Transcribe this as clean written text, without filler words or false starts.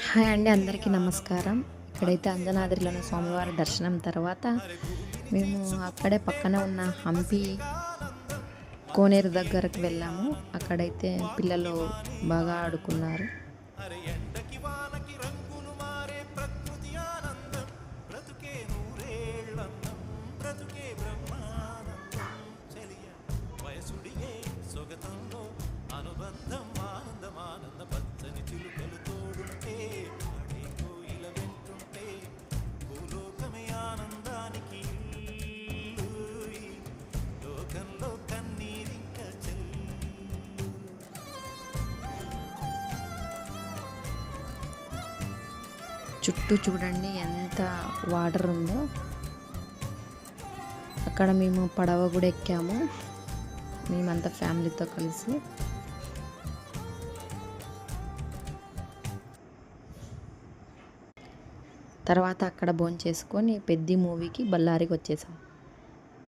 Hi అండి, అందరికీ నమస్కారం. ఇక్కడైతే అంజనాద్రిలోని స్వామివారి దర్శనం తర్వాత మేము అక్కడే పక్కన ఉన్న హంపి కోనేరు దగ్గరకు వెళ్ళాము. అక్కడైతే పిల్లలు బాగా ఆడుకున్నారు. చుట్టూ చూడండి ఎంత వాటర్ ఉందో. అక్కడ మేము పడవ కూడా ఎక్కాము, మేమంతా ఫ్యామిలీతో కలిసి. తర్వాత అక్కడ భోంచేసుకొని పెద్ద మూవీకి బళ్ళారికి వచ్చేసాం.